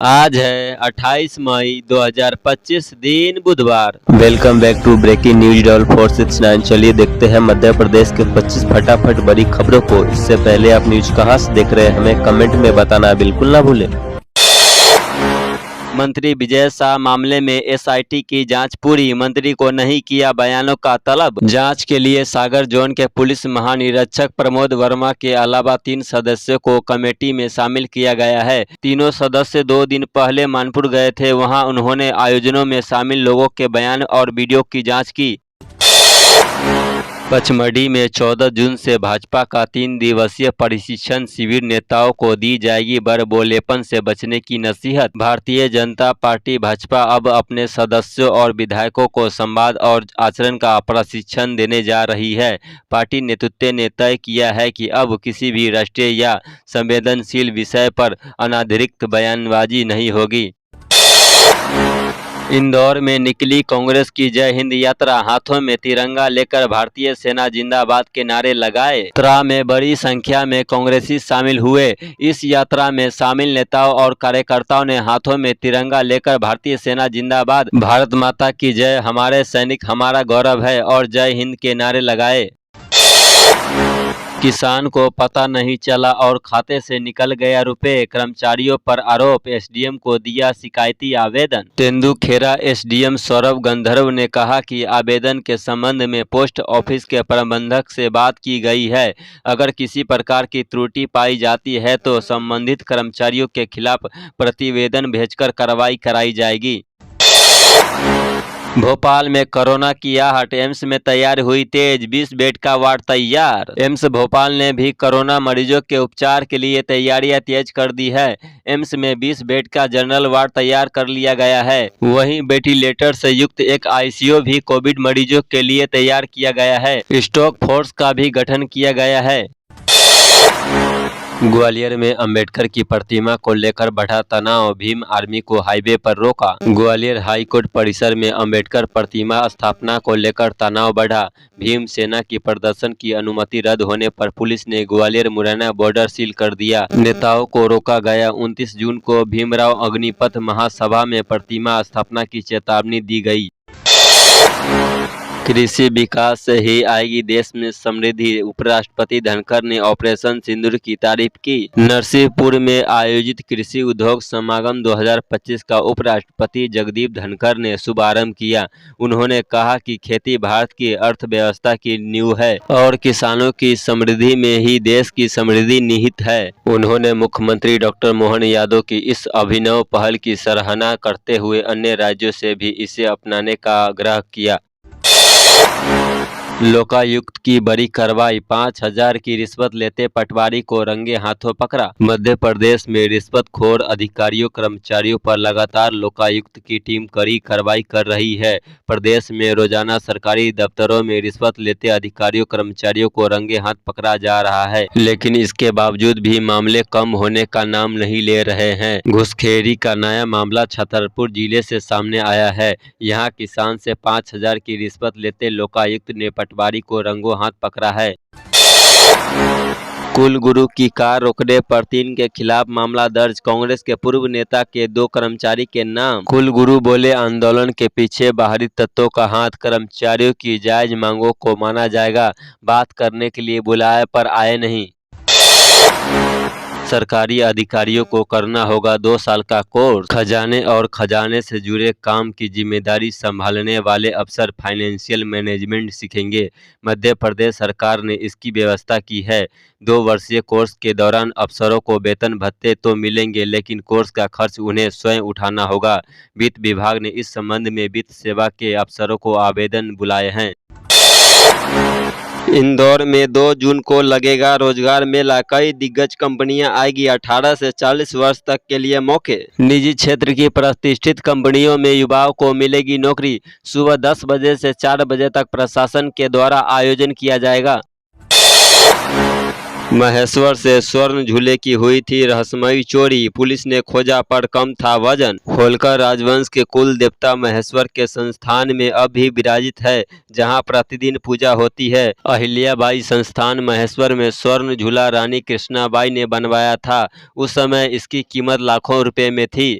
आज है 28 मई 2025 दिन बुधवार। Welcome back to breaking news डॉल 469। चलिए देखते हैं मध्य प्रदेश के 25 फटाफट बड़ी खबरों को। इससे पहले आप न्यूज कहां से देख रहे हैं हमें कमेंट में बताना बिल्कुल ना भूलें। मंत्री विजय शाह मामले में एसआईटी की जांच पूरी, मंत्री को नहीं किया बयानों का तलब। जांच के लिए सागर जोन के पुलिस महानिरीक्षक प्रमोद वर्मा के अलावा 3 सदस्यों को कमेटी में शामिल किया गया है। तीनों सदस्य 2 दिन पहले मानपुर गए थे। वहां उन्होंने आयोजनों में शामिल लोगों के बयान और वीडियो की जाँच की। पचमढ़ी में 14 जून से भाजपा का 3 दिवसीय प्रशिक्षण शिविर, नेताओं को दी जाएगी बड़बोलेपन से बचने की नसीहत। भारतीय जनता पार्टी भाजपा अब अपने सदस्यों और विधायकों को संवाद और आचरण का प्रशिक्षण देने जा रही है। पार्टी नेतृत्व ने तय किया है कि अब किसी भी राष्ट्रीय या संवेदनशील विषय पर अनाधिकृत बयानबाजी नहीं होगी। इंदौर में निकली कांग्रेस की जय हिंद यात्रा, हाथों में तिरंगा लेकर भारतीय सेना जिंदाबाद के नारे लगाए। यात्रा में बड़ी संख्या में कांग्रेसी शामिल हुए। इस यात्रा में शामिल नेताओं और कार्यकर्ताओं ने हाथों में तिरंगा लेकर भारतीय सेना जिंदाबाद, भारत माता की जय, हमारे सैनिक हमारा गौरव है और जय हिंद के नारे लगाए। किसान को पता नहीं चला और खाते से निकल गया रुपए, कर्मचारियों पर आरोप, एसडीएम को दिया शिकायती आवेदन। तेंदुखेड़ा एसडीएम सौरभ गंधर्व ने कहा कि आवेदन के संबंध में पोस्ट ऑफिस के प्रबंधक से बात की गई है। अगर किसी प्रकार की त्रुटि पाई जाती है तो संबंधित कर्मचारियों के खिलाफ प्रतिवेदन भेजकर कार्रवाई कराई जाएगी। भोपाल में कोरोना की आहट, एम्स में तैयार हुई तेज, 20 बेड का वार्ड तैयार। एम्स भोपाल ने भी कोरोना मरीजों के उपचार के लिए तैयारियां तेज कर दी है। एम्स में 20 बेड का जनरल वार्ड तैयार कर लिया गया है। वहीं वेंटिलेटर से युक्त एक आईसीयू भी कोविड मरीजों के लिए तैयार किया गया है। स्टॉक फोर्स का भी गठन किया गया है। ग्वालियर में अंबेडकर की प्रतिमा को लेकर बढ़ा तनाव, भीम आर्मी को हाईवे पर रोका। ग्वालियर हाईकोर्ट परिसर में अंबेडकर प्रतिमा स्थापना को लेकर तनाव बढ़ा। भीम सेना की प्रदर्शन की अनुमति रद्द होने पर पुलिस ने ग्वालियर मुरैना बॉर्डर सील कर दिया। नेताओं को रोका गया। 29 जून को भीमराव अग्निपथ महासभा में प्रतिमा स्थापना की चेतावनी दी गई। कृषि विकास से ही आएगी देश में समृद्धि, उपराष्ट्रपति धनखड़ ने ऑपरेशन सिंदूर की तारीफ की। नरसिंहपुर में आयोजित कृषि उद्योग समागम 2025 का उपराष्ट्रपति जगदीप धनखड़ ने शुभारंभ किया। उन्होंने कहा कि खेती भारत की अर्थव्यवस्था की नींव है और किसानों की समृद्धि में ही देश की समृद्धि निहित है। उन्होंने मुख्यमंत्री डॉक्टर मोहन यादव की इस अभिनव पहल की सराहना करते हुए अन्य राज्यों से भी इसे अपनाने का आग्रह किया। लोकायुक्त की बड़ी कार्रवाई, 5,000 की रिश्वत लेते पटवारी को रंगे हाथों पकड़ा। मध्य प्रदेश में रिश्वतखोर अधिकारियों कर्मचारियों पर लगातार लोकायुक्त की टीम कड़ी कार्रवाई कर रही है। प्रदेश में रोजाना सरकारी दफ्तरों में रिश्वत लेते अधिकारियों कर्मचारियों को रंगे हाथ पकड़ा जा रहा है, लेकिन इसके बावजूद भी मामले कम होने का नाम नहीं ले रहे हैं। घुसखोरी का नया मामला छतरपुर जिले से सामने आया है। यहाँ किसान से 5,000 की रिश्वत लेते लोकायुक्त ने पटवारी को रंगों हाथ पकड़ा है। कुलगुरु की कार रोकने पर 3 के खिलाफ मामला दर्ज, कांग्रेस के पूर्व नेता के 2 कर्मचारी के नाम। कुलगुरु बोले आंदोलन के पीछे बाहरी तत्वों का हाथ, कर्मचारियों की जायज मांगों को माना जाएगा, बात करने के लिए बुलाए पर आए नहीं। सरकारी अधिकारियों को करना होगा 2 साल का कोर्स। खजाने और खजाने से जुड़े काम की जिम्मेदारी संभालने वाले अफसर फाइनेंशियल मैनेजमेंट सीखेंगे। मध्य प्रदेश सरकार ने इसकी व्यवस्था की है। 2 वर्षीय कोर्स के दौरान अफसरों को वेतन भत्ते तो मिलेंगे, लेकिन कोर्स का खर्च उन्हें स्वयं उठाना होगा। वित्त विभाग ने इस संबंध में वित्त सेवा के अफसरों को आवेदन बुलाए हैं। इंदौर में 2 जून को लगेगा रोजगार मेला, कई दिग्गज कंपनियां आएगी 18 से 40 वर्ष तक के लिए मौके। निजी क्षेत्र की प्रतिष्ठित कंपनियों में युवाओं को मिलेगी नौकरी। सुबह 10 बजे से 4 बजे तक प्रशासन के द्वारा आयोजन किया जाएगा। महेश्वर से स्वर्ण झूले की हुई थी रहस्यमयी चोरी, पुलिस ने खोजा पर कम था वजन। होलकर राजवंश के कुल देवता महेश्वर के संस्थान में अब भी विराजित है, जहां प्रतिदिन पूजा होती है। अहिल्याबाई संस्थान महेश्वर में स्वर्ण झूला रानी कृष्णाबाई ने बनवाया था। उस समय इसकी कीमत लाखों रुपए में थी।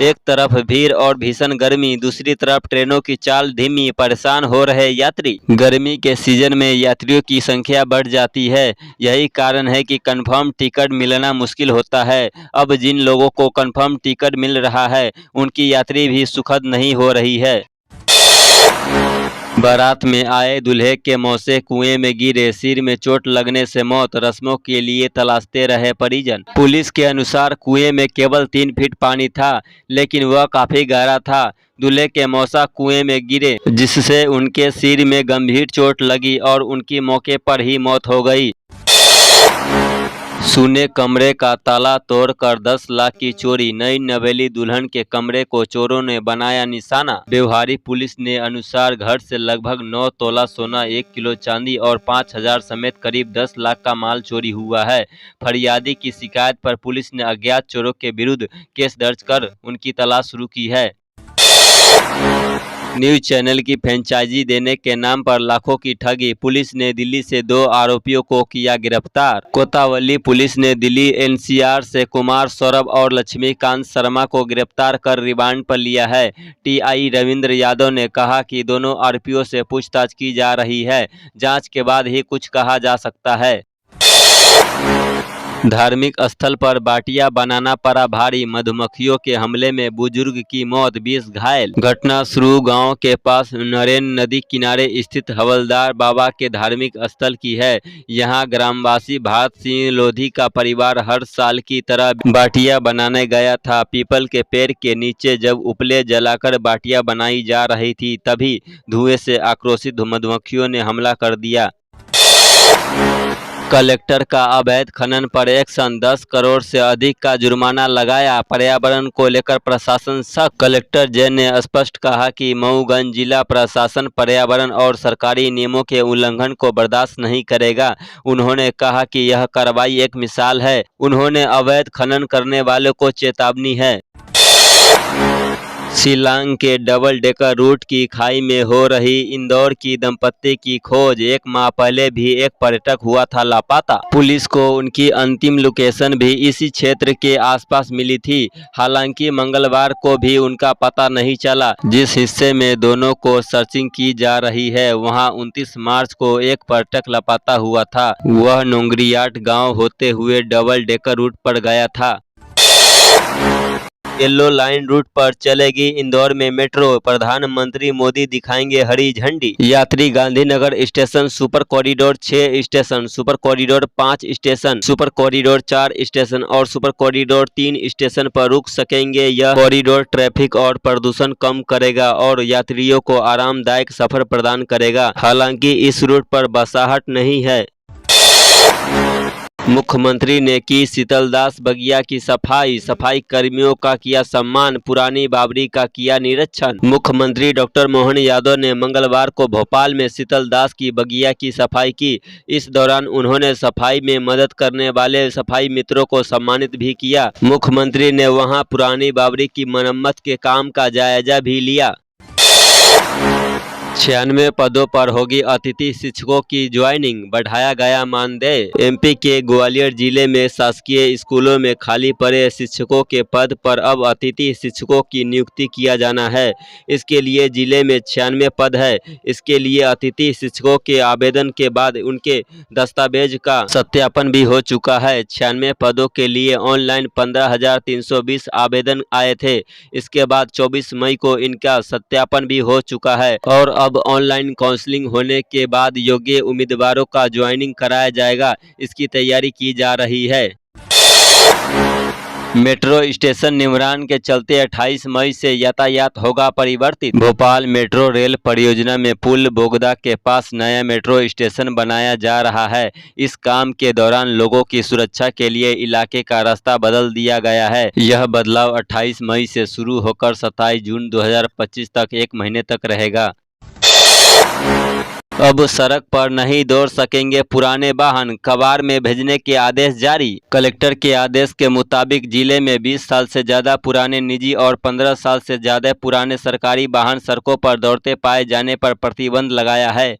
एक तरफ भीड़ और भीषण गर्मी, दूसरी तरफ ट्रेनों की चाल धीमी, परेशान हो रहे यात्री। गर्मी के सीजन में यात्रियों की संख्या बढ़ जाती है। यही कारण है कि कंफर्म टिकट मिलना मुश्किल होता है। अब जिन लोगों को कंफर्म टिकट मिल रहा है, उनकी यात्रा भी सुखद नहीं हो रही है। बारात में आए दूल्हे के मौसे कुएं में गिरे, सिर में चोट लगने से मौत, रस्मों के लिए तलाशते रहे परिजन। पुलिस के अनुसार कुएं में केवल 3 फीट पानी था, लेकिन वह काफी गहरा था। दूल्हे के मौसा कुएं में गिरे, जिससे उनके सिर में गंभीर चोट लगी और उनकी मौके पर ही मौत हो गई। सूने कमरे का ताला तोड़कर 10 लाख की चोरी, नई नवेली दुल्हन के कमरे को चोरों ने बनाया निशाना। व्यवहारी पुलिस ने अनुसार घर से लगभग 9 तोला सोना, 1 किलो चांदी और 5,000 समेत करीब 10 लाख का माल चोरी हुआ है। फरियादी की शिकायत पर पुलिस ने अज्ञात चोरों के विरुद्ध केस दर्ज कर उनकी तलाश शुरू की है। न्यूज चैनल की फ्रेंचाइजी देने के नाम पर लाखों की ठगी, पुलिस ने दिल्ली से 2 आरोपियों को किया गिरफ्तार। कोतवाली पुलिस ने दिल्ली एनसीआर से कुमार, सौरभ और लक्ष्मीकांत शर्मा को गिरफ्तार कर रिमांड पर लिया है। टीआई रविंद्र यादव ने कहा कि दोनों आरोपियों से पूछताछ की जा रही है, जांच के बाद ही कुछ कहा जा सकता है। धार्मिक स्थल पर बाटिया बनाना पड़ा भारी, मधुमक्खियों के हमले में बुजुर्ग की मौत, 20 घायल। घटना सुरू गांव के पास नरेन नदी किनारे स्थित हवलदार बाबा के धार्मिक स्थल की है। यहां ग्रामवासी भारत सिंह लोधी का परिवार हर साल की तरह बाटिया बनाने गया था। पीपल के पेड़ के नीचे जब उपले जलाकर बाटिया बनाई जा रही थी, तभी धुएं से आक्रोशित मधुमक्खियों ने हमला कर दिया। कलेक्टर का अवैध खनन पर एक्शन, 10 करोड़ से अधिक का जुर्माना लगाया। पर्यावरण को लेकर प्रशासन सख्त, कलेक्टर जैन ने स्पष्ट कहा कि मऊगंज जिला प्रशासन पर्यावरण और सरकारी नियमों के उल्लंघन को बर्दाश्त नहीं करेगा। उन्होंने कहा कि यह कार्रवाई एक मिसाल है। उन्होंने अवैध खनन करने वालों को चेतावनी है। शिलांग के डबल डेकर रूट की खाई में हो रही इंदौर की दंपत्ति की खोज, 1 माह पहले भी एक पर्यटक हुआ था लापता। पुलिस को उनकी अंतिम लोकेशन भी इसी क्षेत्र के आसपास मिली थी। हालांकि मंगलवार को भी उनका पता नहीं चला। जिस हिस्से में दोनों को सर्चिंग की जा रही है, वहां 29 मार्च को एक पर्यटक लापता हुआ था। वह नोंगरियाट गाँव होते हुए डबल डेकर रूट पर गया था। येलो लाइन रूट पर चलेगी इंदौर में मेट्रो, प्रधानमंत्री मोदी दिखाएंगे हरी झंडी। यात्री Gandhinagar station, super corridor 6 station, super corridor 5 station, super corridor 4 station और सुपर कॉरिडोर 3 स्टेशन पर रुक सकेंगे। यह कॉरिडोर ट्रैफिक और प्रदूषण कम करेगा और यात्रियों को आरामदायक सफर प्रदान करेगा। हालांकि इस रूट पर बसाहट नहीं है। मुख्यमंत्री ने की शीतलदास बगिया की सफाई कर्मियों का किया सम्मान, पुरानी बाबरी का किया निरीक्षण। मुख्यमंत्री डॉक्टर मोहन यादव ने मंगलवार को भोपाल में शीतलदास की बगिया की सफाई की। इस दौरान उन्होंने सफाई में मदद करने वाले सफाई मित्रों को सम्मानित भी किया। मुख्यमंत्री ने वहां पुरानी बाबरी की मरम्मत के काम का जायजा भी लिया। 96 पदों पर होगी अतिथि शिक्षकों की ज्वाइनिंग, बढ़ाया गया मानदेय। एमपी के ग्वालियर जिले में शासकीय स्कूलों में खाली पड़े शिक्षकों के पद पर अब अतिथि शिक्षकों की नियुक्ति किया जाना है। इसके लिए जिले में 96 पद है। इसके लिए अतिथि शिक्षकों के आवेदन के बाद उनके दस्तावेज का सत्यापन भी हो चुका है। 96 पदों के लिए ऑनलाइन 15,320 आवेदन आए थे। इसके बाद 24 मई को इनका सत्यापन भी हो चुका है और अब ऑनलाइन काउंसलिंग होने के बाद योग्य उम्मीदवारों का ज्वाइनिंग कराया जाएगा। इसकी तैयारी की जा रही है। मेट्रो स्टेशन निर्माण के चलते 28 मई से यातायात होगा परिवर्तित। भोपाल मेट्रो रेल परियोजना में पुल बोगदा के पास नया मेट्रो स्टेशन बनाया जा रहा है। इस काम के दौरान लोगों की सुरक्षा के लिए इलाके का रास्ता बदल दिया गया है। यह बदलाव 28 मई से शुरू होकर 27 जून 2025 तक 1 महीने तक रहेगा। अब सड़क पर नहीं दौड़ सकेंगे पुराने वाहन, कबाड़ में भेजने के आदेश जारी। कलेक्टर के आदेश के मुताबिक जिले में 20 साल से ज्यादा पुराने निजी और 15 साल से ज्यादा पुराने सरकारी वाहन सड़कों पर दौड़ते पाए जाने पर प्रतिबंध लगाया है।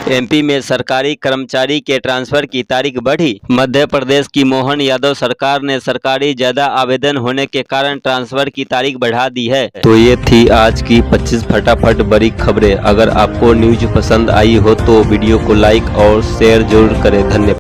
एमपी में सरकारी कर्मचारी के ट्रांसफर की तारीख बढ़ी। मध्य प्रदेश की मोहन यादव सरकार ने सरकारी ज्यादा आवेदन होने के कारण ट्रांसफर की तारीख बढ़ा दी है। तो ये थी आज की 25 फटाफट बड़ी खबरें। अगर आपको न्यूज पसंद आई हो तो वीडियो को लाइक और शेयर जरूर करें। धन्यवाद।